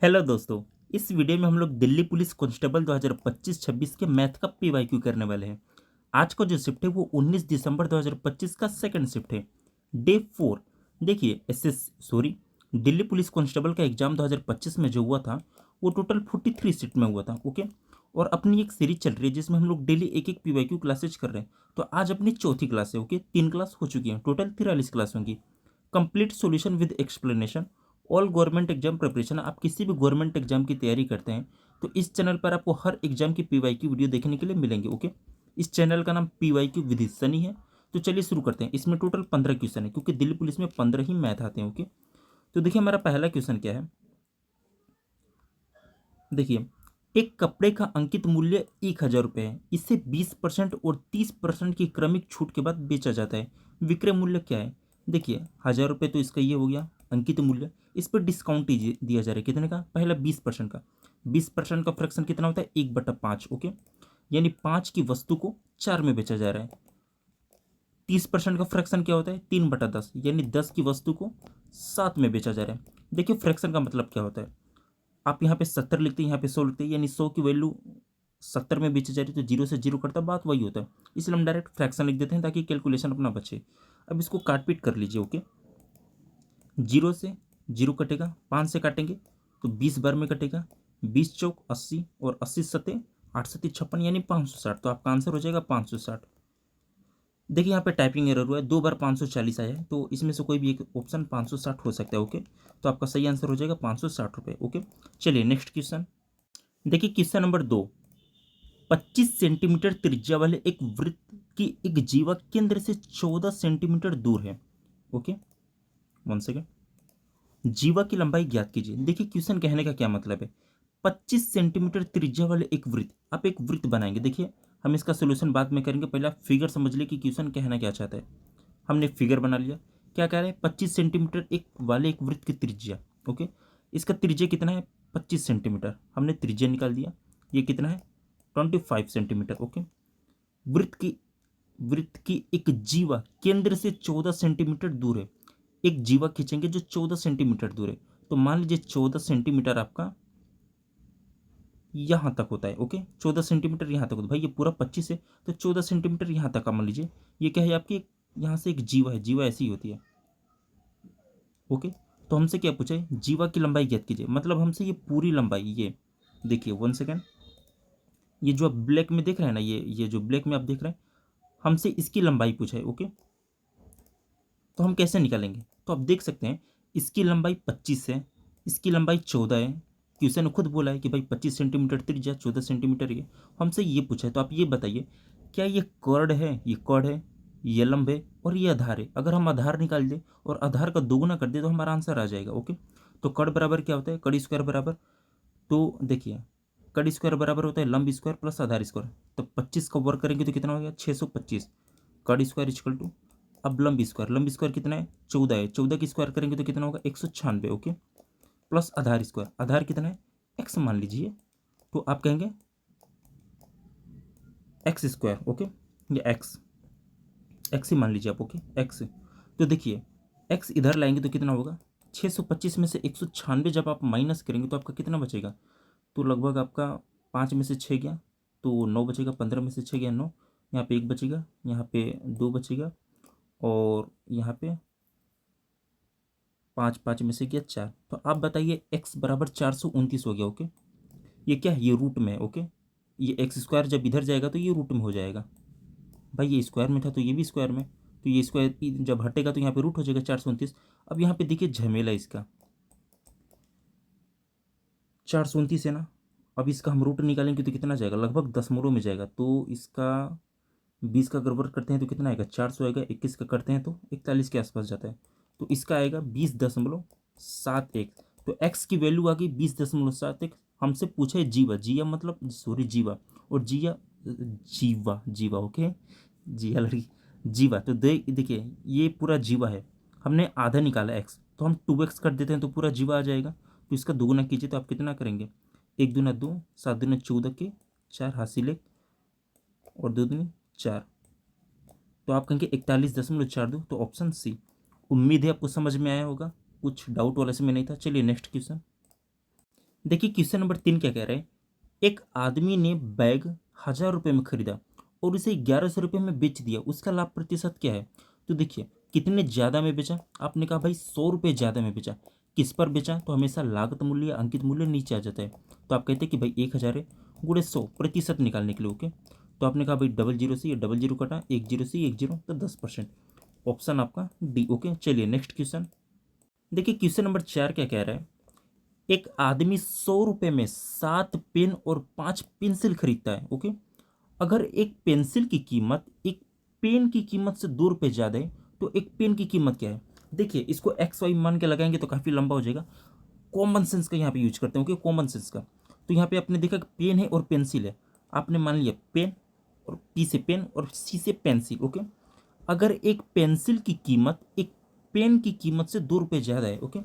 Hello दोस्तों। इस video में हम लोग दिल्ली पुलिस कांस्टेबल 2025-26 के मैथ का पीवाईक्यू करने वाले हैं। आज का जो शिफ्ट है वो 19 दिसंबर 2025 का सेकंड शिफ्ट है, डे 4। देखिए दिल्ली पुलिस कांस्टेबल का एग्जाम 2025 में जो हुआ था वो टोटल 43 सीट में हुआ था। ओके, और अपनी एक सीरीज चल रही है जिसमें हम लोग डेली एक एक पीवाईक्यू क्लासेज कर रहे हैं। तो आज अपनी चौथी क्लास है। ओके, 3 क्लास हो चुकी हैं, टोटल 43 क्लास होंगी। Complete solution with explanation, all government exam preparation. आप किसी भी गवर्नमेंट एग्जाम की तैयारी करते हैं तो इस चैनल पर आपको हर एग्जाम की पीवाईक्यू वीडियो देखने के लिए मिलेंगे। ओके, इस चैनल का नाम पीवाईक्यू विद सनी है। तो चलिए शुरू करते हैं। इसमें टोटल 15 क्वेश्चन है क्योंकि दिल्ली पुलिस में 15 ही मैथ आते हैं। ओके, तो देखिए हमारा पहला क्वेश्चन क्या है। देखिए, एक कपड़े का अंकित मूल्य 1,000 रुपये है। इसे 20% और 30% की क्रमिक छूट के बाद बेचा जाता है। विक्रय मूल्य क्या है। देखिए 1,000 रुपये तो इसका ये हो गया अंकित मूल्य। इस पर डिस्काउंट दिया जा रहा है कितने का, पहला 20% का। 20% का फ्रैक्शन कितना होता है, 1/5। ओके, यानी 5 की वस्तु को 4 में बेचा जा रहा है। 30% का फ्रैक्शन क्या होता है, 3/10, यानी 10 की वस्तु को 7 में बेचा जा रहा है। देखिए फ्रैक्शन का मतलब क्या होता है। आप यहाँ पे 70 लिखते हैं, यहाँ पे 100 लिखते हैं, यानी 100 की वैल्यू 70 में बेची जा रही है तो 0 से 0 करता बात वही होता है। इसलिए हम डायरेक्ट फ्रैक्शन लिख देते हैं ताकि कैलकुलेशन अपना बचे। अब इसको काट पीट कर लीजिए। ओके, 0 से 0 कटेगा, 5 से काटेंगे तो 20 बार में कटेगा। 20 चौक 80 और 80 सत्ते 8 सत्ती 56, यानी 560। तो आपका आंसर हो जाएगा 560। देखिए यहाँ पे टाइपिंग एरर हुआ है, 2 बार 540 आया है तो इसमें से कोई भी एक ऑप्शन 560 हो सकता है। ओके, तो आपका सही आंसर हो जाएगा 560 रुपये। ओके, चलिए नेक्स्ट क्वेश्चन। देखिए क्वेश्चन नंबर 2। 25 सेंटीमीटर त्रिज्या वाले एक वृत्त की एक जीवा केंद्र से 14 सेंटीमीटर दूर है। Okay, one second. जीवा की लंबाई ज्ञात कीजिए। देखिए क्वेश्चन कहने का क्या मतलब है। 25 सेंटीमीटर त्रिज्या वाले एक वृत्त, आप एक वृत्त बनाएंगे। देखिए हम इसका सोल्यूशन बाद में करेंगे, पहले आप फिगर समझ लिए कि क्वेश्चन कहना क्या चाहता है। हमने फिगर बना लिया। क्या कह रहे हैं, 25 सेंटीमीटर एक वाले एक वृत्त की त्रिज्या। ओके, इसका त्रिज्या कितना है, 25 सेंटीमीटर। हमने त्रिज्या निकाल दिया, ये कितना है, 25 सेंटीमीटर। ओके, वृत्त की एक जीवा केंद्र से 14 सेंटीमीटर दूर है। एक जीवा खींचेंगे जो 14 सेंटीमीटर दूर है। तो मान लीजिए 14 सेंटीमीटर आपका यहां तक होता है। ओके, 14 सेंटीमीटर यहां तक होता है। भाई ये पूरा 25 है तो 14 सेंटीमीटर यहां तक का मान लीजिए। ये क्या है आपकी, यहां से एक जीवा है, जीवा ऐसी ही होती है। ओके, तो हमसे क्या पूछा है, जीवा की लंबाई ज्ञात कीजिए। मतलब हमसे ये पूरी लंबाई, ये देखिए वन सेकेंड, ये जो आप ब्लैक में देख रहे हैं ना, ये जो ब्लैक में आप देख रहे हैं, हमसे इसकी लंबाई पूछा है। ओके, तो हम कैसे निकालेंगे, तो आप देख सकते हैं इसकी लंबाई 25 है, इसकी लंबाई 14 है। क्वेश्चन ने खुद बोला है कि भाई 25 सेंटीमीटर त्रिज्या, 14 सेंटीमीटर ये हमसे ये पूछा है। तो आप ये बताइए, क्या ये कॉर्ड है, ये कॉर्ड है, ये लंब है और ये आधार है। अगर हम आधार निकाल दें और आधार का दोगुना कर दें तो हमारा आंसर आ जाएगा। ओके, तो कॉर्ड बराबर क्या होता है, कड़ी स्क्वायर बराबर, तो देखिए कड़ी स्क्वायर बराबर होता है लंब स्क्वायर प्लस आधार स्क्वायर। तो 25 का वर्क करेंगे तो कितना हो गया, 625। कड़ी स्क्वायर इक्वल टू, अब लंब स्क्वायर कितना है, 14 है। 14 की स्क्वायर करेंगे तो कितना होगा, 196। ओके, प्लस आधार स्क्वायर, आधार कितना है, एक्स मान लीजिए। तो आप कहेंगे एक्स स्क्वायर। ओके, ये एक्स एक्स ही मान लीजिए आप। Okay, x. तो देखिए एक्स इधर लाएंगे तो कितना होगा, 625 में से 196 जब आप माइनस करेंगे तो आपका कितना बचेगा, तो लगभग आपका 5 में से 6 गया तो 9 बचेगा, 15 में से 6 गया 9, यहाँ पे 1 बचेगा, यहाँ पे 2 बचेगा और यहाँ पे 5, 5 में से गया 4। तो आप बताइए x बराबर 429 हो गया। ओके, ये क्या है, ये रूट में है। ओके, ये एक्स स्क्वायर जब इधर जाएगा तो ये रूट में हो जाएगा। भाई ये स्क्वायर में था तो ये भी स्क्वायर में, तो ये स्क्वायर जब हटेगा तो यहाँ पे रूट हो जाएगा 429। अब यहाँ पे देखिए झमेला इसका, 429 है ना। अब इसका हम रूट निकालेंगे तो कितना जाएगा, लगभग दशमलव में जाएगा। तो इसका 20 का अगर वर्ग करते हैं तो कितना आएगा, 400 आएगा। 21 का करते हैं तो 41 के आसपास जाता है। तो इसका आएगा 20.71। तो एक्स की वैल्यू आ गई 20.71। हमसे पूछा है जीवा, जिया मतलब सॉरी जीवा, और जिया जीवा जीवा। ओके, जिया लड़की जीवा। तो देखिए ये पूरा जीवा है, हमने आधा निकाला एक्स, तो हम 2x कर देते हैं तो पूरा जीवा आ जाएगा। तो इसका दोगुना कीजिए तो आप कितना करेंगे, 1 दूना 2, 7 दूना 14 के 4 हासिल 1 और 2 दूनी 4। तो आप कहेंगे 41.42। तो ऑप्शन सी। उम्मीद है आपको समझ में आया होगा, कुछ डाउट वाला से में नहीं था। चलिए नेक्स्ट क्वेश्चन। देखिए क्वेश्चन नंबर 3 क्या कह रहा है, एक आदमी ने बैग 1000 रुपये में खरीदा और उसे 1100 रुपये में बेच दिया, उसका लाभ प्रतिशत क्या है? तो देखिए कितने ज़्यादा में बेचा, आपने कहा भाई 100 रुपये ज़्यादा में बेचा, किस पर बेचा? तो हमेशा लागत मूल्य या अंकित मूल्य नीचे आ जाता है। तो आप कहते हैं कि भाई 1000 है गुणे 100 प्रतिशत निकालने के लिए। ओके, तो आपने कहा भाई डबल जीरो से ये डबल जीरो कटा, एक जीरो से एक जीरो, तो 10%। ऑप्शन आपका डी। ओके, चलिए नेक्स्ट क्वेश्चन। देखिए क्वेश्चन नंबर 4 क्या कह रहा है, एक आदमी 100 रुपये में 7 पेन और 5 पेंसिल खरीदता है। ओके, अगर एक पेंसिल की कीमत एक पेन की कीमत से 2 रुपये ज़्यादा है तो एक पेन की कीमत क्या है? देखिए इसको एक्स वाई मान के लगाएंगे तो काफ़ी लंबा हो जाएगा। कॉमन सेंस का यहाँ पे यूज करते हैं। ओके, कॉमन सेंस का। तो यहाँ पे आपने देखा कि पेन है और पेंसिल है, आपने मान लिया पेन, और पी से पेन और सी से पेंसिल। ओके, अगर एक पेंसिल की कीमत एक पेन की कीमत से 2 रुपये ज़्यादा है, ओके,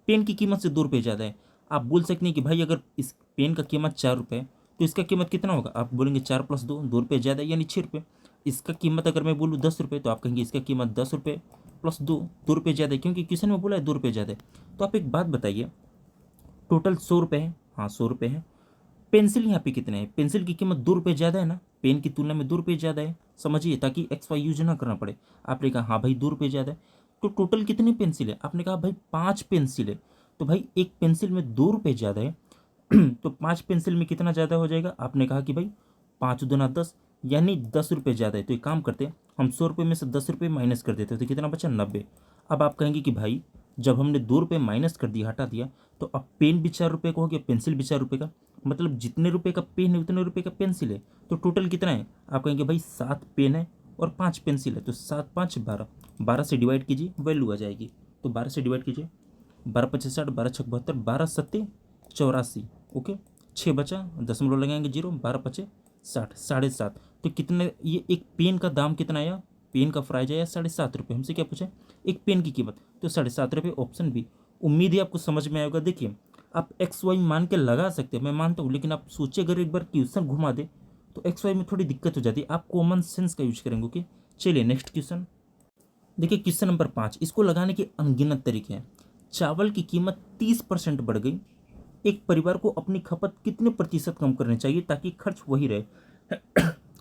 पेन की कीमत से 2 रुपये ज़्यादा है, आप बोल सकते हैं कि भाई अगर इस पेन का कीमत 4 रुपये है तो इसका कीमत कितना होगा? आप बोलेंगे 4 + 2, 2 रुपये ज़्यादा यानी 6 रुपये। इसका कीमत अगर मैं बोलूँ 10 रुपये तो आप कहेंगे इसका कीमत 10 रुपये + 2, 2 रुपये ज़्यादा है, क्योंकि क्वेश्चन में बोला है 2 रुपये ज़्यादा है। तो आप एक बात बताइए, टोटल 100 रुपये है, हाँ 100 रुपये है। पेंसिल यहाँ पे कितने हैं? पेंसिल की कीमत 2 रुपये ज़्यादा है ना, पेन की तुलना में 2 रुपये ज़्यादा है, समझिए, ताकि एक्स वाई यूज ना करना पड़े। आपने कहा हाँ भाई 2 रुपये ज़्यादा है, तो टोटल कितनी पेंसिल है? आपने कहा भाई 5 पेंसिल है। तो भाई एक पेंसिल में 2 रुपये ज़्यादा है तो 5 पेंसिल में कितना ज़्यादा हो जाएगा? आपने कहा कि भाई 5 दूना 10, यानी 10 रुपये ज़्यादा है। तो एक काम करते हैं, हम 100 रुपये में से 10 रुपये माइनस कर देते हैं, तो कितना बचा? 90। अब आप कहेंगे कि भाई जब हमने 2 रुपये माइनस कर दिया, हटा दिया, तो अब पेन भी 4 रुपये का हो गया, पेंसिल भी 4 रुपये का, मतलब जितने रुपये का पेन है उतने रुपये का पेंसिल है। तो टोटल कितना है? आप कहेंगे भाई 7 पेन है और 5 पेंसिल है, तो 7 5 12, 12 से डिवाइड कीजिए, वैल्यू आ जाएगी। तो 12 से डिवाइड कीजिए, 12×5 = 60, 12×6 = 72, 12×7 = 84। ओके, 6 बचा, दशमलव लगाएंगे 0, 12×5 = 60, 7.5। तो कितने, ये एक पेन का दाम कितना आया? पेन का प्राइस आया 7.5 रुपये। हमसे क्या पूछा? एक पेन की कीमत, तो 7.5 रुपये, ऑप्शन बी। उम्मीद है आपको समझ में आएगा। देखिए आप एक्स वाई मान के लगा सकते हैं, मैं मानता हूँ, लेकिन आप सोचिए अगर एक बार क्वेश्चन घुमा दे तो एक्स वाई में थोड़ी दिक्कत हो जाती है। आप कॉमन सेंस का यूज करेंगे। ओके, चलिए नेक्स्ट क्वेश्चन। देखिए क्वेश्चन नंबर 5, इसको लगाने के अनगिनत तरीके हैं। चावल की कीमत 30% बढ़ गई, एक परिवार को अपनी खपत कितने प्रतिशत कम करनी चाहिए ताकि खर्च वही रहे?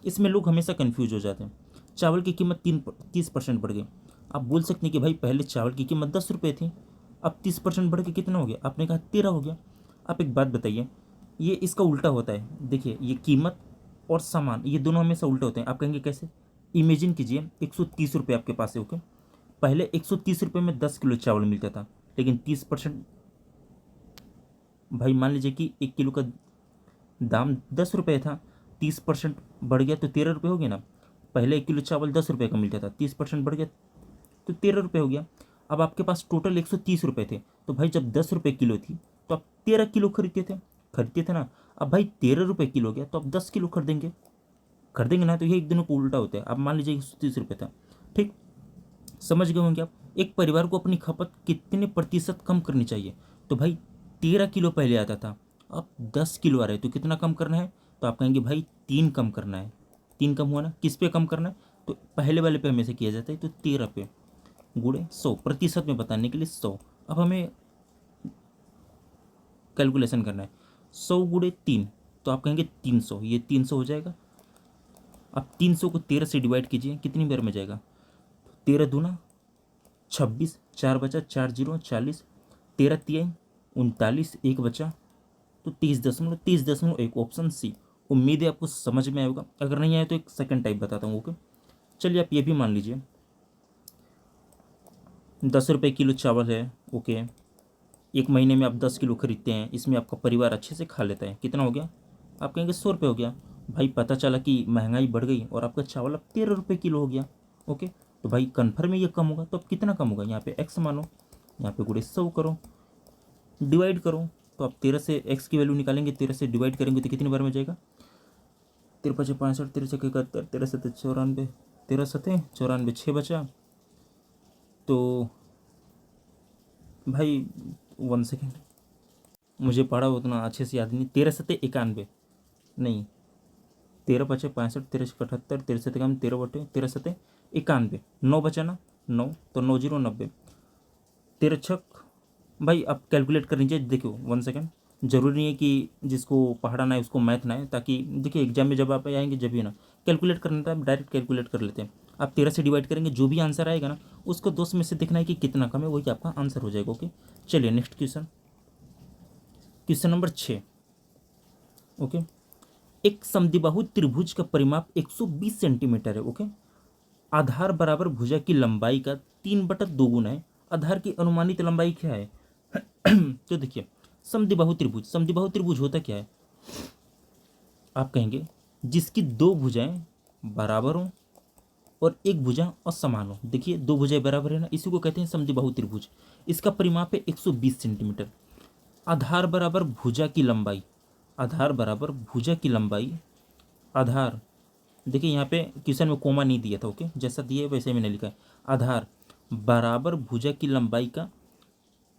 इसमें लोग हमेशा कंफ्यूज हो जाते हैं। चावल की कीमत 30% बढ़ गई, आप बोल सकते हैं कि भाई पहले चावल की कीमत 10 रुपये थी, अब 30% बढ़ के कितना हो गया? आपने कहा 13 हो गया। आप एक बात बताइए, ये इसका उल्टा होता है। देखिए ये कीमत और सामान, ये दोनों हमेशा उल्टे होते हैं। आप कहेंगे कैसे? इमेजिन कीजिए 130 रुपये आपके पास है। ओके, पहले 130 रुपये में 10 किलो चावल मिलता था, लेकिन 30%, भाई मान लीजिए कि 1 किलो का दाम 10 रुपये था, 30% बढ़ गया तो 13 रुपये हो गया ना। पहले 1 किलो चावल 10 रुपये का मिलता था, 30% बढ़ गया तो 13 रुपये हो गया। अब आपके पास टोटल 130 रुपये थे, तो भाई जब 10 रुपये किलो थी तो आप 13 किलो खरीदते थे ना। अब भाई 13 रुपये किलो हो गया तो आप 10 किलो खरीदेंगे ना। तो ये एक दोनों को उल्टा होता है। अब मान लीजिए 130 रुपये था, ठीक, समझ गए होंगे आप। एक परिवार को अपनी खपत कितने प्रतिशत कम करनी चाहिए? तो भाई 13 किलो पहले आता था, अब 10 किलो आ रहा है, तो कितना कम करना है? तो आप कहेंगे भाई 3 कम करना है। 3 कम हुआ ना, किस पे कम करना है? तो पहले वाले पे हमेशा किया जाता है, तो 13 पे गुणे 100, प्रतिशत में बताने के लिए 100। अब हमें कैलकुलेशन करना है, 100 × 3, तो आप कहेंगे 300, ये 300 हो जाएगा। अब 300 को 13 से डिवाइड कीजिए, कितनी बार में जाएगा? 13 दूना 26, 4 बचा, 4 जीरो 40, 13 तियाई 39, 1 बचा, तो 30.1, ऑप्शन सी। उम्मीद है आपको समझ में आएगा। अगर नहीं आया तो एक सेकंड टाइप बताता हूँ। ओके, चलिए आप ये भी मान लीजिए 10 रुपये किलो चावल है। ओके, एक महीने में आप 10 किलो खरीदते हैं, इसमें आपका परिवार अच्छे से खा लेता है, कितना हो गया? आप कहेंगे 100 रुपये हो गया। भाई पता चला कि महंगाई बढ़ गई और आपका चावल अब 13 रुपये किलो हो गया। ओके, तो भाई कन्फर्म में ये कम होगा, तो अब कितना कम होगा? यहाँ पे एक्स मानो, यहाँ पे गुणे 100 करो, डिवाइड करो, तो आप 13 से एक्स की वैल्यू निकालेंगे, 13 से डिवाइड करेंगे तो कितनी बार में जाएगा? 13×5 = 65, 13×6 = 71, 13×7 = 94, 13×7 = 94, 6 बचा। तो भाई 1 सेकेंड, मुझे पढ़ा उतना अच्छे से याद नहीं। 13×7 = 91, नहीं, 13×5 = 65, 13×6 = 78, 13×7 = 13 13×7 = 91, 9 बचा ना, 9, तो 9 0 90, 13×6, भाई आप कैलकुलेट कर लीजिए। देखो 1 सेकेंड, ज़रूरी नहीं है कि जिसको पढ़ा ना है उसको मैथ ना है, ताकि देखिए एग्जाम में जब आप आएंगे जब भी ना कैलकुलेट करना था, आप डायरेक्ट कैलकुलेट कर लेते हैं। आप 13 से डिवाइड करेंगे, जो भी आंसर आएगा ना उसको 2 में से देखना है कि कितना कम है, वही आपका आंसर हो जाएगा। ओके, चलिए next question, question number 6। Okay, एक समद्विबाहु त्रिभुज का परिमाप 120 सेंटीमीटर है। ओके, आधार बराबर भुजा की लंबाई का 3/2 गुना है। आधार की अनुमानित लंबाई क्या है? तो देखिए, समद्विबाहु त्रिभुज, समद्विबाहु त्रिभुज होता क्या है? आप कहेंगे जिसकी दो भुजाएं बराबर हों और एक भुजा असमान हो। देखिए दो भुजाएं बराबर है ना, इसी को कहते हैं समद्विबाहु त्रिभुज। इसका परिमाप है 120 सेंटीमीटर। आधार बराबर भुजा की लंबाई, आधार बराबर भुजा की लंबाई, आधार, देखिए यहाँ पे क्वेश्चन में कोमा नहीं दिया था। ओके, जैसा दिया है वैसे मैंने लिखा है। आधार बराबर भुजा की लंबाई का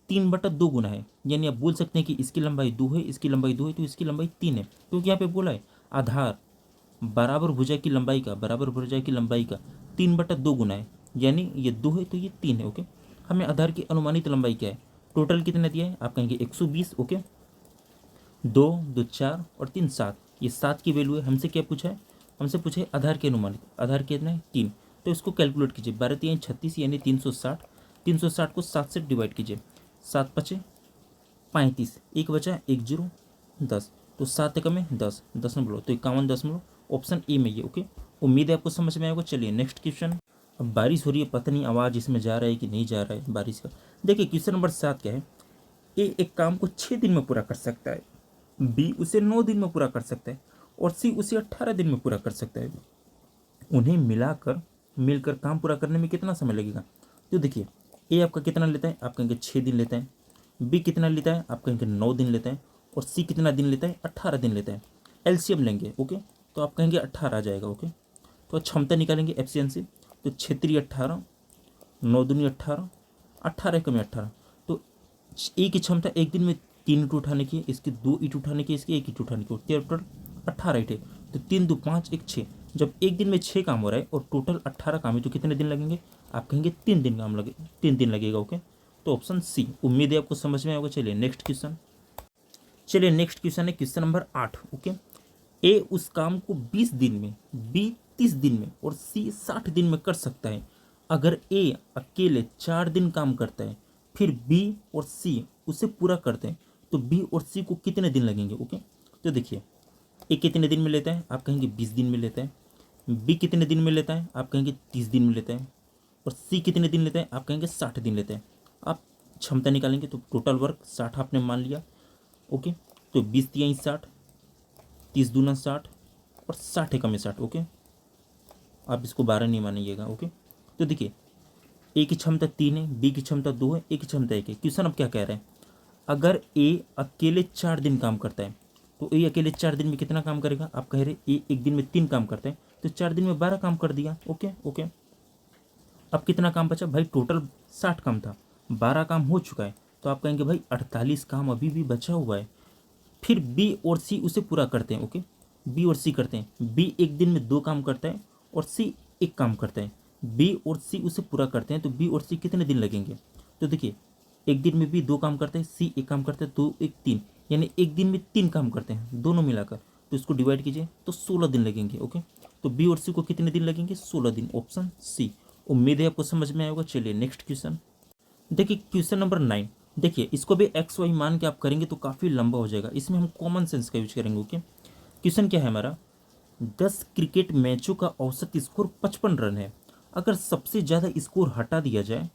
3/2 गुना है। यानी आप बोल सकते हैं कि इसकी लंबाई 2 है, इसकी लंबाई 2 है, तो इसकी लंबाई 3 है, क्योंकि यहाँ पे बोला है आधार बराबर भुजा की लंबाई का, बराबर भुजा की लंबाई का 3/2 गुना है। यानी ये 2 है तो ये 3 है। ओके, हमें आधार की अनुमानित लंबाई क्या है? टोटल कितना दिया है? आप कहेंगे 120। ओके, 2 2 4 और 3 7, ये 7 की वैल्यू है। हमसे क्या पूछा है? हमसे पूछा है आधार के अनुमानित। आधार कितना है? 3। तो इसको कैलकुलेट कीजिए, 12 3 36 यानी 360। 360 को 7 से डिवाइड कीजिए, 7 5 35, एक बचा 1 0 10, तो 7 एकम में 10, 10 तो 51 ऑप्शन ए में ये। ओके, उम्मीद है आपको समझ में आएगा। चलिए नेक्स्ट क्वेश्चन। अब बारिश हो रही है, पता नहीं आवाज़ इसमें जा रहा है कि नहीं जा रहा है बारिश का। देखिए क्वेश्चन नंबर 7 क्या है? ए एक काम को 6 दिन में पूरा कर सकता है, बी उसे 9 दिन में पूरा कर सकता है और सी उसे 18 दिन में पूरा कर सकता है। उन्हें मिलकर काम पूरा करने में कितना समय लगेगा? तो देखिए, ए आपका कितना लेता है? आप कहेंगे 6 दिन लेता है। बी कितना लेता है? आप कहेंगे 9 दिन लेता है। और सी कितना दिन लेता है? 18 दिन लेता है। एलसीएम लेंगे। ओके, तो आप कहेंगे 18 आ जाएगा। ओके, तो क्षमता निकालेंगे एफिशिएंसी, तो 6 18, 9 दूनी 18, 18 कम 18, तो ए की क्षमता एक दिन में 3 ईंट उठाने की, इसकी 2 ईंट उठाने की, इसकी 1 ईंट उठाने की, टोटल 18 ईंट है। तो 3 2 5 1 6, जब एक दिन में 6 काम हो रहा है और टोटल 18 काम है तो कितने दिन लगेंगे? आप कहेंगे 3 दिन काम लगे, 3 दिन लगेगा। ओके, तो ऑप्शन सी। उम्मीद है आपको समझ में आएगा। चलिए नेक्स्ट क्वेश्चन, चलिए नेक्स्ट क्वेश्चन है क्वेश्चन नंबर 8। ओके, ए उस काम को 20 दिन में, बी 30 दिन में और सी 60 दिन में कर सकता है। अगर ए अकेले 4 दिन काम करता है, फिर बी और सी उसे पूरा करते हैं, तो बी और सी को कितने दिन लगेंगे? ओके, तो देखिए, ए कितने दिन में लेता है? आप कहेंगे 20 दिन में लेता है। बी कितने दिन में लेता है? आप कहेंगे 30 दिन में लेता है। और सी कितने दिन लेता है? आप कहेंगे 60 दिन लेता है। आप क्षमता निकालेंगे तो टोटल वर्क 60 आपने मान लिया। ओके, तो 20 3 60, 30 दूना 60 और 60 एकम में 60। ओके, आप इसको 12 नहीं मानिएगा। ओके, तो देखिए, ए की क्षमता 3 है, बी की क्षमता 2 है, ए की क्षमता 1 है। क्वेश्चन अब क्या कह रहे हैं? अगर ए अकेले 4 दिन काम करता है, तो ए अकेले 4 दिन में कितना काम करेगा? आप कह रहे ए एक दिन में 3 काम करता है, तो 4 दिन में 12 काम कर दिया। ओके ओके, अब कितना काम बचा भाई? टोटल 60 काम था, 12 काम हो चुका है, तो आप कहेंगे भाई 48 काम अभी भी बचा हुआ है। फिर बी और सी उसे पूरा करते हैं। ओके, बी और सी करते हैं। बी एक दिन में 2 काम करता है और सी एक काम करता है। बी और सी उसे पूरा करते हैं, तो बी और सी कितने दिन लगेंगे? तो देखिए, एक दिन में भी 2 काम करते हैं, सी एक काम करता है, 2 1 3, यानी एक दिन में 3 काम करते हैं दोनों मिलाकर। तो इसको डिवाइड कीजिए तो 16 दिन लगेंगे। ओके, तो बी और सी को कितने दिन लगेंगे? 16 दिन, ऑप्शन सी। उम्मीद है आपको समझ में आएगा। चलिए नेक्स्ट क्वेश्चन, देखिए क्वेश्चन नंबर 9। देखिए इसको भी एक्स वाई मान के आप करेंगे तो काफ़ी लंबा हो जाएगा, इसमें हम कॉमन सेंस का यूज करेंगे। ओके, क्वेश्चन क्या है हमारा? 10 क्रिकेट मैचों का औसत स्कोर 55 रन है। अगर सबसे ज़्यादा स्कोर हटा दिया जाए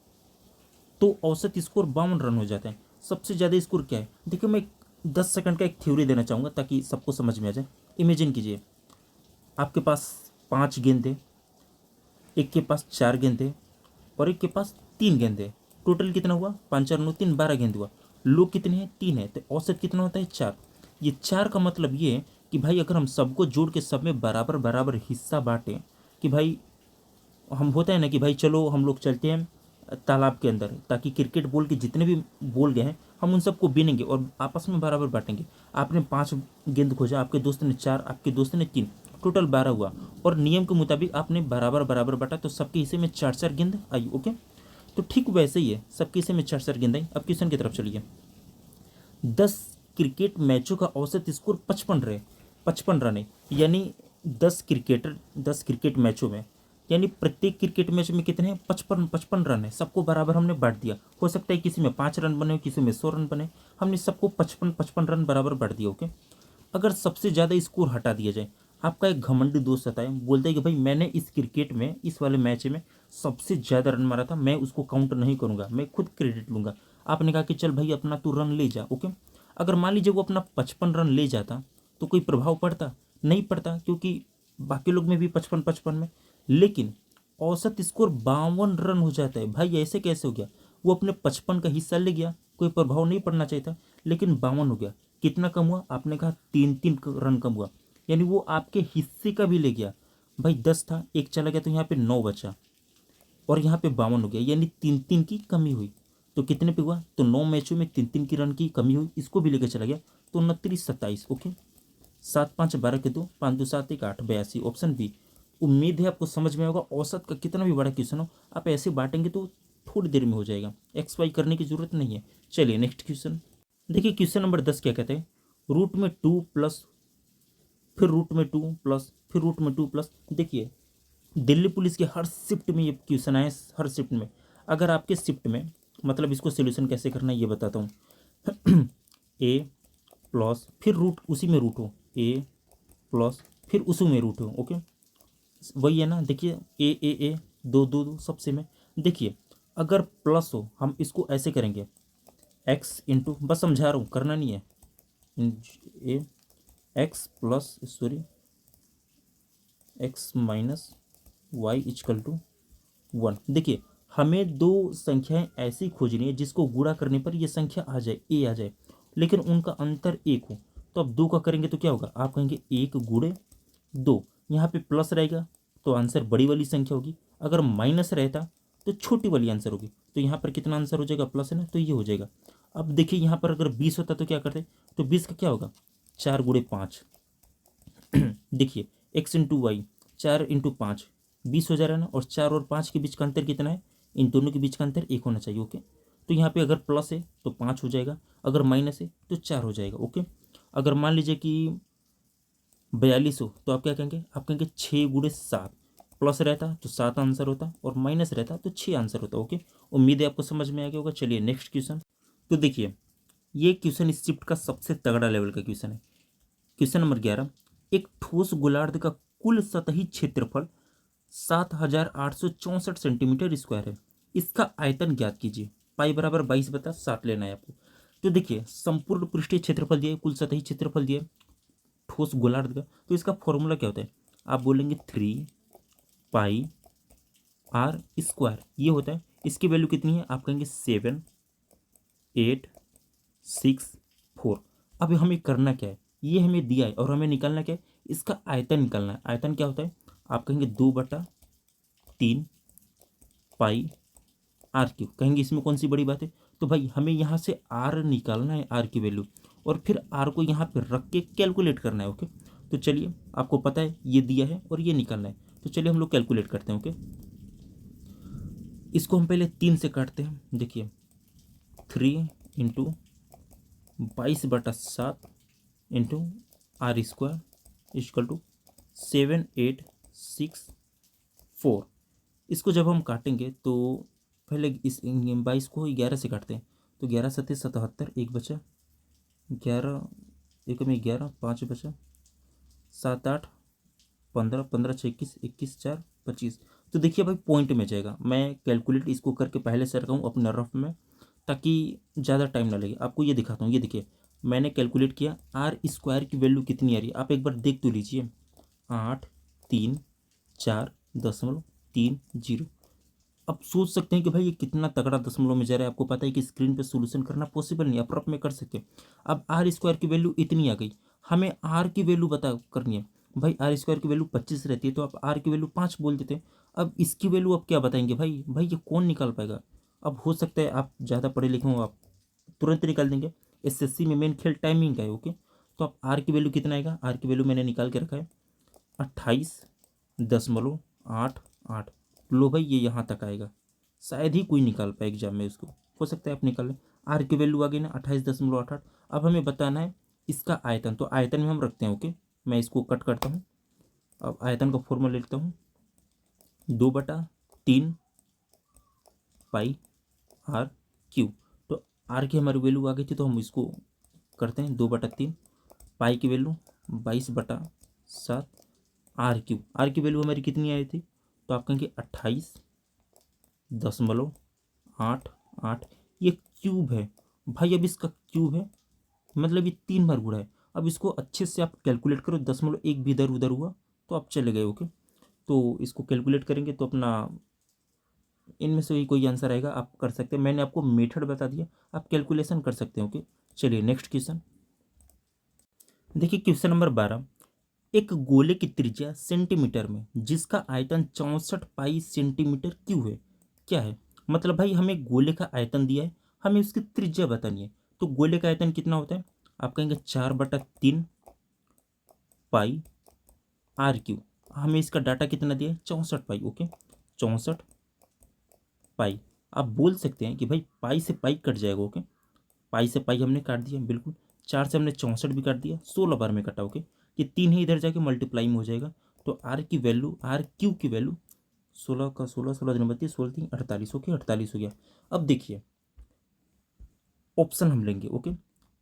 तो औसत स्कोर 52 रन हो जाता है। सबसे ज़्यादा स्कोर क्या है? देखिए मैं 10 सेकंड का एक थ्योरी देना चाहूँगा ताकि सबको समझ में आ जाए। इमेजिन कीजिए, आपके पास 5 गेंद है, एक के पास 4 गेंद है और एक के पास 3 गेंद है। टोटल कितना हुआ? 5 4 9 3 12 गेंद हुआ। लोग कितने हैं? 3 है, तो औसत कितना होता है? 4। ये 4 का मतलब ये है कि भाई अगर हम सबको जोड़ के सब में बराबर बराबर हिस्सा बांटें, कि भाई हम होता है ना कि भाई चलो हम लोग चलते हैं तालाब के अंदर, ताकि क्रिकेट बॉल के जितने भी बॉल गए हैं हम उन सबको बीनेंगे और आपस में बराबर बांटेंगे। आपने 5 गेंद खोजा, आपके दोस्त ने 4, आपके दोस्त ने 3, टोटल 12 हुआ। और नियम के मुताबिक आपने बराबर बराबर बांटा, तो सबके हिस्से में 4 4 गेंद आई। ओके, तो ठीक वैसे ही है, सबके हिस्से में 4 4 गेंद आई। अब क्वेश्चन की तरफ चलिए। 10 क्रिकेट मैचों का औसत स्कोर 55 रन है। यानी 10 क्रिकेट मैचों में, यानी प्रत्येक क्रिकेट मैच में कितने हैं, 55 रन है। सबको बराबर हमने बांट दिया। हो सकता है किसी में 5 रन बने, किसी में 100 रन बने, हमने सबको 55 रन बराबर बांट दिया। ओके, अगर सबसे ज़्यादा स्कोर हटा दिया जाए, आपका एक घमंडी दोस्त आता है, बोलता है कि भाई मैंने इस क्रिकेट में, इस वाले मैच में सबसे ज़्यादा रन मारा था, मैं उसको काउंट नहीं करूँगा, मैं खुद क्रेडिट लूँगा। आपने कहा कि चल भाई अपना तू रन ले जा। ओके, अगर मान लीजिए वो अपना 55 रन ले जाता तो कोई प्रभाव पड़ता? नहीं पड़ता, क्योंकि बाकी लोग में भी 55 55 में। लेकिन औसत स्कोर 52 रन हो जाता है। भाई ऐसे कैसे हो गया? वो अपने 55 का हिस्सा ले गया, कोई प्रभाव नहीं पड़ना चाहिए था, लेकिन 52 हो गया। कितना कम हुआ? आपने कहा 3 3 रन कम हुआ, यानी वो आपके हिस्से का भी ले गया। भाई 10 था, एक चला गया, तो यहाँ पे 9 बचा, और यहाँ पे 52 हो गया, यानी 3 3 की कमी हुई। तो कितने पे हुआ? तो 9 मैचों में 3 3 की रन की कमी हुई, इसको भी लेकर चला गया, तो 29 27। ओके, 7 5 12 के 2, 5 2 7 1 8 82, ऑप्शन बी। उम्मीद है आपको समझ में होगा। औसत का कितना भी बड़ा क्वेश्चन हो, आप ऐसे बांटेंगे तो थोड़ी देर में हो जाएगा, एक्स वाई करने की जरूरत नहीं है। चलिए नेक्स्ट क्वेश्चन देखिए। क्वेश्चन नंबर 10 क्या कहते हैं? रूट में 2 प्लस, फिर रूट में 2 प्लस, फिर रूट में 2 प्लस। देखिए दिल्ली पुलिस के हर शिफ्ट में ये क्वेश्चन आए, हर शिफ्ट में। अगर आपके शिफ्ट में, मतलब इसको सोल्यूशन कैसे करना है ये बताता हूँ। ए प्लस, फिर रूट उसी में रूट हो, ए प्लस फिर उसी में रूट हो। ओके, वही है ना। देखिए ए दो दो दो सबसे में। देखिए अगर प्लस हो, हम इसको ऐसे करेंगे, एक्स इंटू, बस समझा रहा हूँ, करना नहीं है। A x plus, sorry, x minus y equal to 1। देखिए हमें दो संख्याएं ऐसी खोजनी है जिसको गुणा करने पर ये संख्या आ जाए, ए आ जाए, लेकिन उनका अंतर 1 हो। तो अब 2 का करेंगे तो क्या होगा? आप कहेंगे 1 गुणे 2। यहाँ पे प्लस रहेगा तो आंसर बड़ी वाली संख्या होगी, अगर माइनस रहता तो छोटी वाली आंसर होगी। तो यहाँ पर कितना आंसर हो जाएगा? प्लस है ना, तो ये हो जाएगा। अब देखिए यहाँ पर अगर 20 होता तो क्या करते? तो 20 का क्या होगा? 4 गुणे 5। देखिए एक्स इंटू वाई, 4 इंटू 5, 20 हो जा रहा है ना। और 4 और 5 के बीच का अंतर कितना है? इन दोनों के बीच का अंतर 1 होना चाहिए। ओके, तो यहाँ पे अगर प्लस है तो 5 हो जाएगा, अगर माइनस है तो 4 हो जाएगा। ओके, अगर मान लीजिए कि 42 हो तो आप क्या कहेंगे? आप कहेंगे 6 गुणे 7। प्लस रहता तो 7 आंसर होता, और माइनस रहता तो 6 आंसर होता। ओके, उम्मीद है आपको समझ में आ गया होगा। चलिए नेक्स्ट क्वेश्चन। तो देखिए ये क्वेश्चन इस शिफ्ट का सबसे तगड़ा लेवल का क्वेश्चन है। Question number 11। एक ठोस गोलार्ध का कुल सतही क्षेत्रफल 7,864 सेंटीमीटर स्क्वायर है। इसका आयतन ज्ञात कीजिए। पाई बराबर 22 बटा 7 लेना है आपको। तो देखिए संपूर्ण पृष्ठीय क्षेत्रफल दिया है, कुल सतही क्षेत्रफल दिया है ठोस गोलार्ध का, तो इसका फॉर्मूला क्या होता है? आप बोलेंगे 3 पाई r स्क्वायर, ये होता है। इसकी वैल्यू कितनी है? आप कहेंगे 7 8 6 4। अब हमें करना क्या है? ये हमें दिया है और हमें निकालना क्या है? इसका आयतन निकालना है। आयतन क्या होता है? आप कहेंगे 2/3 पाई r क्यूब। कहेंगे इसमें कौन सी बड़ी बात है? तो भाई हमें यहाँ से r निकालना है, r की वैल्यू, और फिर r को यहाँ पे रख के कैलकुलेट करना है। ओके, तो चलिए आपको पता है ये दिया है और ये निकालना है, तो चलिए हम लोग कैलकुलेट करते हैं। ओके, इसको हम पहले 3 से काटते हैं। देखिए 3 × 22/7 इंटू r² इक्वल टू 7864। इसको जब हम काटेंगे तो पहले इस 22 को 11 से काटते हैं, तो 11 सत्ते 77, एक बचा, 11 एक में 11, 5 बचा, 7 8 15, 15 6 21, 21 4 25। तो देखिए भाई पॉइंट में जाएगा। मैं कैलकुलेट इसको करके पहले से रखा हूँ अपने रफ में, ताकि ज़्यादा टाइम ना लगे। आपको ये दिखाता हूँ, ये देखिए मैंने कैलकुलेट किया, r² की वैल्यू कितनी आ रही है आप एक बार देख तो लीजिए। 834.30। अब सोच सकते हैं कि भाई ये कितना तगड़ा दशमलव में जा रहा है। आपको पता है कि स्क्रीन पे सॉल्यूशन करना पॉसिबल नहीं, आप रफ में कर सकते हैं। अब r² की वैल्यू इतनी आ गई, हमें r की वैल्यू बता करनी है। भाई r² की वैल्यू 25 रहती है, तो आप r की वैल्यू 5 बोल देते हैं। अब इसकी वैल्यू आप क्या बताएंगे? भाई ये कौन निकाल पाएगा? अब हो सकता है आप ज़्यादा पढ़े लिखे हो, आप तुरंत निकाल देंगे। एसएससी में मेन खेल टाइमिंग का है। ओके, तो आप r की वैल्यू कितना आएगा? r की वैल्यू मैंने निकाल के रखा है 28.88। लो भाई ये यहाँ तक आएगा, शायद ही कोई निकाल पाए एग्जाम में इसको, हो सकता है आप निकाल लें। r की वैल्यू आ गई ना 28.88। अब हमें बताना है इसका आयतन, तो आयतन में हम रखते हैं। ओके, मैं इसको कट करता हूँ। अब आयतन का फॉर्मूला लिखता हूँ, 2/3 पाई आर क्यू। तो आर की हमारी वैल्यू आ गई थी, तो हम इसको करते हैं 2/3, पाई की वैल्यू 22/7, आर की वैल्यू हमारी कितनी आई थी, तो आप कहेंगे 28.88। ये क्यूब है भाई, अब इसका क्यूब है मतलब ये 3 बार गुणा है। अब इसको अच्छे से आप कैलकुलेट करो, 0.1 भी इधर उधर हुआ तो आप चले गए। ओके, तो इसको कैलकुलेट करेंगे तो अपना इनमें से ही कोई आंसर आएगा, आप कर सकते हैं। मैंने आपको मेथड बता दिया, आप कैलकुलेशन कर सकते हैं। ओके, चलिए नेक्स्ट क्वेश्चन देखिए। क्वेश्चन नंबर 12, एक गोले की त्रिज्या सेंटीमीटर में जिसका आयतन 64 पाई सेंटीमीटर क्यूब है, क्या है? मतलब भाई हमें गोले का आयतन दिया है, हमें उसकी त्रिज्या बतानी है। तो गोले का आयतन कितना होता है, आप कहेंगे 4/3 पाई आर क्यू। हमें इसका डाटा कितना दिया है, 64 पाई। ओके, 64 पाई। आप बोल सकते हैं कि भाई पाई से पाई कट जाएगा। ओके, पाई से पाई हमने काट दिया, बिल्कुल। 4 से हमने 64 भी काट दिया, 16 बार में कटा। ओके, ये 3 ही इधर जाके मल्टीप्लाई में हो जाएगा। तो आर की वैल्यू, आर क्यू की वैल्यू 16 का 16, 16 32, 16×3 = 48। ओके, 48 हो गया। अब देखिए ऑप्शन हम लेंगे। ओके,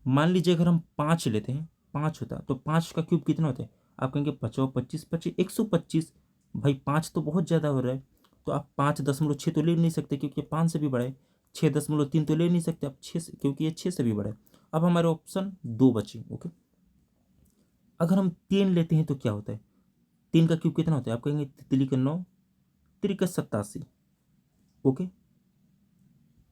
मान लीजिए अगर हम 5 लेते हैं, 5 होता तो 5 का क्यूब कितना होता है, आप कहेंगे 50, 25, 25, 125। भाई 5 तो बहुत ज़्यादा हो रहा है, तो आप 5.6 तो ले नहीं सकते क्योंकि ये 5 से भी बड़ा है। 6.3 तो ले नहीं सकते आप 6 से, क्योंकि ये 6 से भी बड़ा है। अब हमारे ऑप्शन 2 बचे। ओके, अगर हम 3 लेते हैं तो क्या होता है, 3 का क्यूब कितना होता है, आप कहेंगे तितली का 9, तिरी का 87। ओके,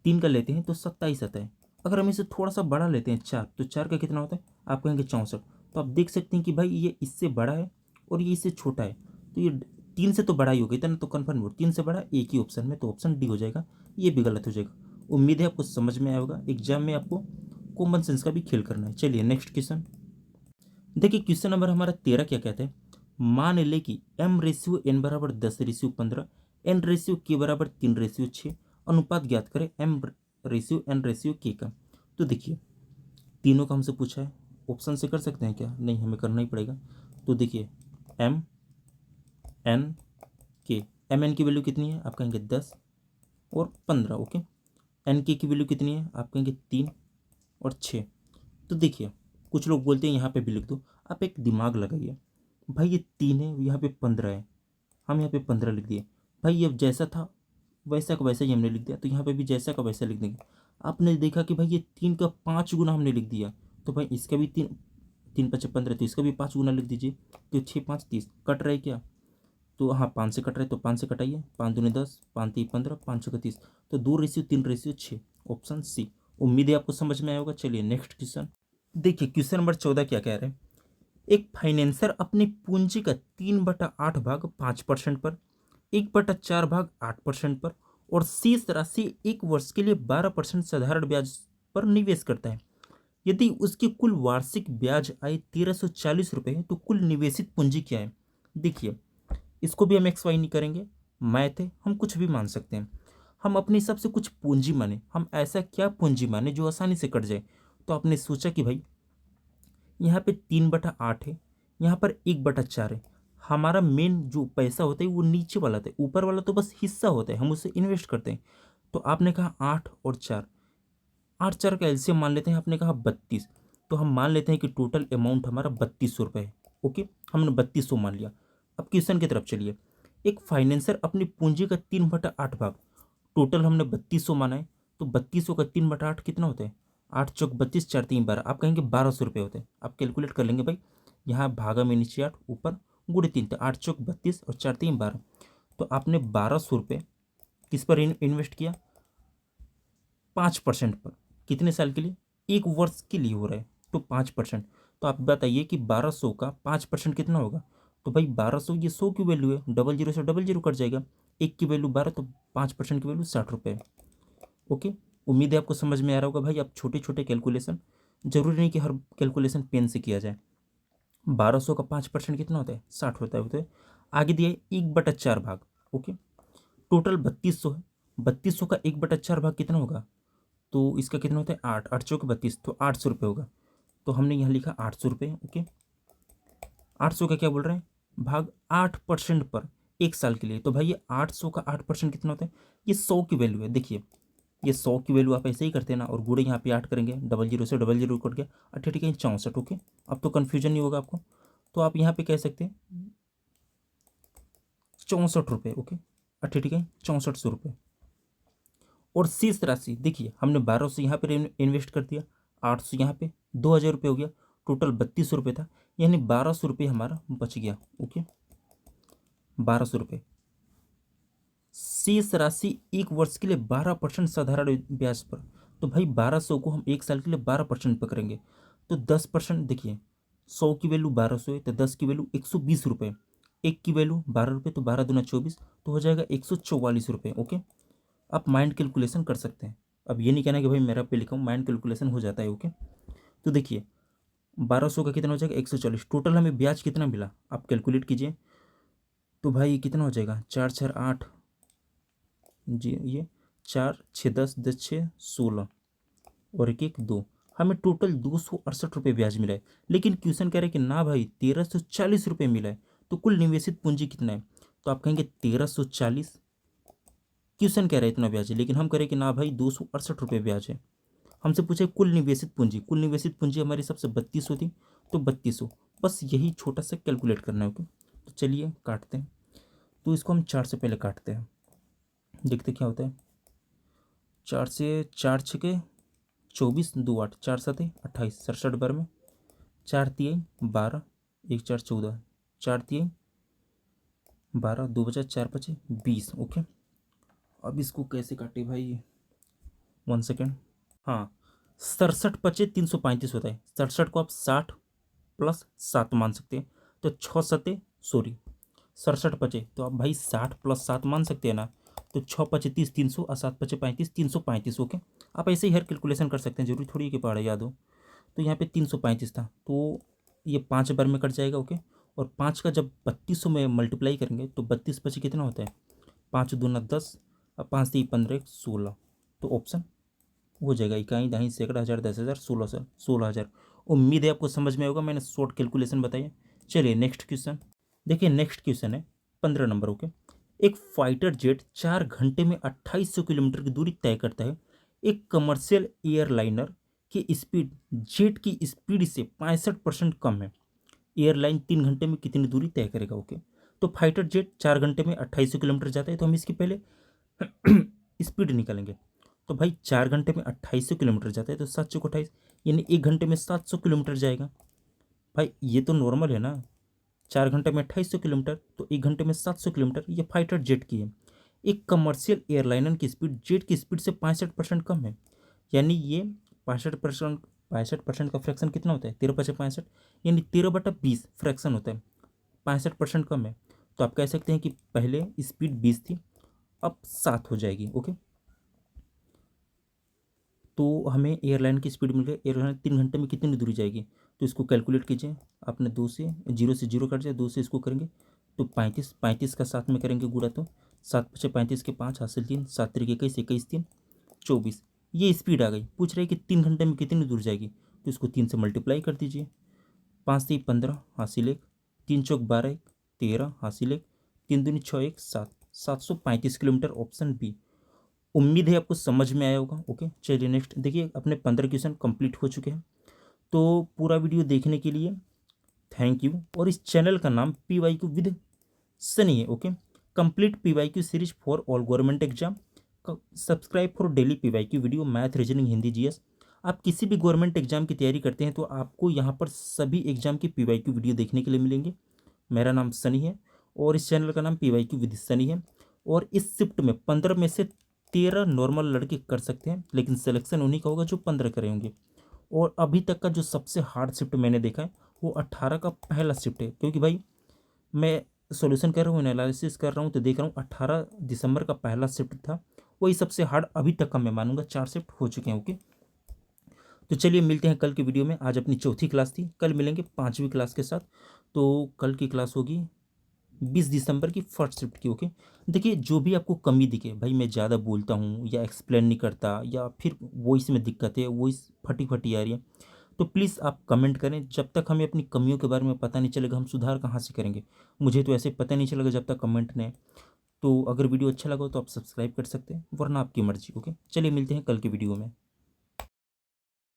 3 का लेते हैं तो 27 आता है। अगर हम इसे थोड़ा सा बड़ा लेते हैं 4, तो 4 का कितना होता है, आप कहेंगे 64। तो आप देख सकते हैं कि भाई ये इससे बड़ा है और ये इससे छोटा है, तो ये 3 से तो बड़ा ही हो गया, इतना तो कन्फर्म हो। 3 से बड़ा एक ही ऑप्शन में, तो ऑप्शन डी हो जाएगा। ये भी गलत हो जाएगा। उम्मीद है आपको समझ में आया होगा। एग्जाम में आपको कॉमन सेंस का भी खेल करना है। चलिए नेक्स्ट क्वेश्चन देखिए। क्वेश्चन नंबर हमारा 13 क्या कहते हैं, मान ले कि m/n = 10/15, n/k = 3/6, अनुपात ज्ञात करें m/n/k का। तो देखिए तीनों का हमसे पूछा है, ऑप्शन से कर सकते हैं क्या, नहीं हमें करना ही पड़ेगा। तो देखिए m n k, M N की वैल्यू कितनी है, आप कहेंगे 10 और 15। ओके, एन के की वैल्यू कितनी है, आप कहेंगे 3 और 6। तो देखिए कुछ लोग बोलते हैं यहाँ पे भी लिख दो, आप एक दिमाग लगाइए। भाई ये 3 है, यहाँ पे 15 है, हम यहाँ पे 15 लिख दिए। भाई अब जैसा था वैसा का वैसा ही हमने लिख दिया, तो यहाँ पे भी जैसा का वैसा लिख देंगे। आपने देखा कि भाई ये 3 का 5 गुना हमने लिख दिया, तो भाई इसका भी 3, 3×5 = 15, तो इसका भी 5 गुना लिख दीजिए। तो 6×5 = 30, कट रहा है क्या, तो हाँ 5 से कट रहा है, तो 5 से कटाइए, 5×2 = 10, 5×3 = 15, 5×6 = 30। तो 2:3:6, ऑप्शन सी। उम्मीद है आपको समझ में आया होगा। चलिए नेक्स्ट क्वेश्चन देखिए। क्वेश्चन नंबर 14 क्या कह रहे हैं, एक फाइनेंसर अपनी पूंजी का 3/8 भाग 5% पर, 1/4 भाग 8% पर और शेष राशि 1 वर्ष के लिए 12% साधारण ब्याज पर निवेश करता है। यदि उसकी कुल वार्षिक ब्याज आय 1340 रुपये है तो कुल निवेशित पूंजी क्या है। देखिए इसको भी हम एक्स वाई नहीं करेंगे, मैथ है, हम कुछ भी मान सकते हैं। हम अपने हिसाब से कुछ पूंजी माने, हम ऐसा क्या पूंजी माने जो आसानी से कट जाए। तो आपने सोचा कि भाई यहाँ पे 3/8 है, यहाँ पर 1/4 है। हमारा मेन जो पैसा होता है वो नीचे वाला होता है, ऊपर वाला तो बस हिस्सा होता है, हम उसे इन्वेस्ट करते हैं। तो आपने कहा 8 और 4, 8 4 का एलसीएम मान लेते हैं, आपने कहा 32। तो हम मान लेते हैं कि टोटल अमाउंट हमारा 3200 रुपये है। ओके, हमने 3200 मान लिया। अब क्वेश्चन की तरफ चलिए। एक फाइनेंसर अपनी पूंजी का 3/8 भाग, टोटल हमने 3200 माना है, तो 3200 का 3/8 कितना होता है, 8 चौक 32, 4 3 12, आप कहेंगे 1200 रुपये होते हैं। आप कैलकुलेट कर लेंगे भाई, यहाँ भागा में नीचे 8 ऊपर गुड़े 3, तो 8 चौक 32 और 4 3 12। तो आपने 1200 रुपये किस पर इन्वेस्ट किया, 5% पर। कितने साल के लिए, 1 वर्ष के लिए हो रहा है, तो 5%। तो आप बताइए कि 1200 का 5% कितना होगा। तो भाई 1200, ये 100 की वैल्यू है, डबल जीरो से डबल जीरो कट जाएगा, एक की वैल्यू 12, तो 5% की वैल्यू 60 रुपये है। ओके, उम्मीद है आपको समझ में आ रहा होगा। भाई आप छोटे छोटे कैलकुलेशन, जरूरी नहीं कि हर कैलकुलेशन पेन से किया जाए। 1200 का 5% कितना होता है, 60 होता है। होता है आगे दिया है 1/4 भाग। ओके, टोटल 3200 है, 3200 का 1/4 भाग कितना होगा, तो इसका कितना होता है 8, 8 चौक 32, तो 800 रुपये होगा। तो हमने यहाँ लिखा 800 रुपये। ओके, 800 का क्या बोल रहे हैं, भाग 8% पर 1 साल के लिए। तो भाई ये 800 का 8% कितना होता है, ये 100 की वैल्यू है। देखिए ये 100 की वैल्यू आप ऐसे ही करते हैं ना, और गुणे यहाँ पे 8 करेंगे, 00 से 00 कट गया, 8 64। ओके, अब तो कन्फ्यूजन नहीं होगा आपको। तो आप यहाँ पे कह सकते हैं 64 रुपये। ओके, 6400 रुपये। और शेष राशि देखिए हमने 1200 यहाँ पे इन्वेस्ट कर दिया, 800 यहाँ पे, 2000 रुपये हो गया, टोटल 3200 रुपये था, यानी 1200 रुपये हमारा बच गया। ओके, 1200 रुपये। शेष राशि 1 वर्ष के लिए 12% साधारण ब्याज पर। तो भाई 1200 को हम 1 साल के लिए 12% पर करेंगे, तो 10%। देखिए 100 की वैल्यू 1200 है, तो 10 की वैल्यू 120 रुपये, 1 की वैल्यू 12 रुपये, तो 12 दूना 24, तो हो जाएगा 144 रुपये। ओके, आप माइंड कैलकुलेशन कर सकते हैं। अब ये नहीं कहना कि भाई मेरा पे लिखा हूँ, माइंड कैलकुलेशन हो जाता है। ओके, तो देखिए 1200 का कितना हो जाएगा, 140। टोटल हमें ब्याज कितना मिला आप कैलकुलेट कीजिए, तो भाई कितना हो जाएगा, 4 4 8 जी, ये 4 6 10 10 6 16 और 1 1 2, हमें टोटल 268 रुपये ब्याज मिला है। लेकिन क्वेश्चन कह रहा है कि ना भाई 1340 रुपये मिला है, तो कुल निवेशित पूंजी कितना है, तो आप कहेंगे 1340। क्वेश्चन कह रहा है इतना ब्याज है, लेकिन हम कह रहे हैं कि ना भाई 268 रुपये ब्याज है। हमसे पूछे कुल निवेशित पूंजी, कुल निवेशित पूंजी हमारी सबसे 3200 थी, तो 3200, बस यही छोटा सा कैलकुलेट करना है। ओके, तो चलिए काटते हैं। तो इसको हम 4 से पहले काटते हैं, देखते क्या होता है। 4 से 4 छके 24, 2 8, 4 7 28, 67 बार में, 4 3 12, 1 4 14, 4 3 12, 2 बचा 4 5 20। ओके, अब इसको कैसे काटे भाई, 1 सेकेंड। हाँ, 67 पचे 335 होता है। 67 को आप 60 प्लस 7 मान सकते हैं, तो 6 सते सॉरी 67 पचे, तो आप भाई 60 प्लस 7 मान सकते हैं ना, तो 6 पचे 30 300 और 7 पचे 35 335। ओके, आप ऐसे ही हर कैलकुलेशन कर सकते हैं, जरूरी थोड़ी है कि पहाड़ा याद हो। तो यहाँ पे 335 था, तो ये 5 बार में कट जाएगा। ओके, और 5 का जब 3200 में मल्टीप्लाई करेंगे तो 32 पचे कितना होता है, 5 दूना 10 और 5 3 15 1 16, तो ऑप्शन हो जाएगा इकाई दहाई सैकड़ा हज़ार 10,000 16,000 16,000। उम्मीद है आपको समझ में होगा, मैंने शॉर्ट कैलकुलेशन बताया। चलिए नेक्स्ट क्वेश्चन देखिए, नेक्स्ट क्वेश्चन है 15 नंबर। ओके, एक फाइटर जेट 4 घंटे में 2800 किलोमीटर की दूरी तय करता है। एक कमर्शियल एयरलाइनर की स्पीड जेट की स्पीड से 65% कम है। एयरलाइन 3 घंटे में कितनी दूरी तय करेगा। ओके, तो फाइटर जेट 4 घंटे में 2800 किलोमीटर जाता है, तो हम इसकी पहले स्पीड निकालेंगे। तो भाई 4 घंटे में 2800 किलोमीटर जाता है, तो 7 चौक 28, यानी 1 घंटे में 700 किलोमीटर जाएगा। भाई ये तो नॉर्मल है ना, 4 घंटे में 2800 किलोमीटर, तो 1 घंटे में 700 किलोमीटर, ये फाइटर जेट की है। एक कमर्शियल एयरलाइनर की स्पीड जेट की स्पीड से 65% कम है, यानी ये 65%, 65% का फ्रैक्शन कितना होता है, 13 पचे 65, यानी 13/20 फ्रैक्शन होता है, 65% कम है। तो आप कह सकते हैं कि पहले स्पीड 20 थी, अब 7 हो जाएगी। ओके, तो हमें एयरलाइन की स्पीड मिल गई, एयरलाइन 3 घंटे में कितनी दूरी जाएगी, तो इसको कैलकुलेट कीजिए। आपने 2 से 0 कट जाए, 2 से इसको करेंगे तो 35, 35 का 7 में करेंगे गुणा, तो 7 पचे 35 के 5 हासिल 3, 7 3 21, 21 3 24, ये स्पीड आ गई। पूछ रहे कि 3 घंटे में कितनी दूर जाएगी, तो इसको 3 से मल्टीप्लाई कर दीजिए। 5 3 15 हासिल 1, 3 चौक 12 1 13 हासिल 1, 3 दूनी 6 1 7, 735 किलोमीटर, ऑप्शन बी। उम्मीद है आपको समझ में आया होगा। ओके, चलिए नेक्स्ट देखिए, अपने 15 क्वेश्चन कंप्लीट हो चुके हैं। तो पूरा वीडियो देखने के लिए थैंक यू। और इस चैनल का नाम PYQ विद सनी है। Okay, complete PYQ series for all government exam, subscribe for daily PYQ video, math reasoning Hindi GS। आप किसी भी गवर्नमेंट एग्जाम की तैयारी करते हैं तो आपको यहाँ पर सभी एग्जाम की PYQ वीडियो देखने के लिए मिलेंगे। मेरा नाम सनी है और इस चैनल का नाम PYQ विद सनी है। और इस शिफ्ट में 15 में से 13 नॉर्मल लड़के कर सकते हैं, लेकिन सिलेक्शन उन्हीं का होगा जो 15 करे होंगे। और अभी तक का जो सबसे हार्ड शिफ्ट मैंने देखा है वो 18 का पहला शिफ्ट है, क्योंकि भाई मैं सॉल्यूशन कर रहा हूँ, एनालिसिस कर रहा हूँ, तो देख रहा हूँ 18 दिसंबर का पहला शिफ्ट था, वही सबसे हार्ड अभी तक का मैं मानूंगा। 4 शिफ्ट हो चुके हैं। ओके, तो चलिए मिलते हैं कल की वीडियो में। आज अपनी चौथी क्लास थी, कल मिलेंगे 5वीं क्लास के साथ। तो कल की क्लास होगी 20 दिसंबर की फर्स्ट शिफ्ट की। ओके, देखिए जो भी आपको कमी दिखे, भाई मैं ज़्यादा बोलता हूँ या एक्सप्लेन नहीं करता या फिर वॉइस में दिक्कत है, वॉइस फटी फटी आ रही है, तो प्लीज़ आप कमेंट करें। जब तक हमें अपनी कमियों के बारे में पता नहीं चलेगा हम सुधार कहाँ से करेंगे। मुझे तो ऐसे पता नहीं चलेगा जब तक कमेंट नहीं। तो अगर वीडियो अच्छा लगा हो तो आप सब्सक्राइब कर सकते हैं, वरना आपकी मर्जी। ओके, चलिए मिलते हैं कल के वीडियो में।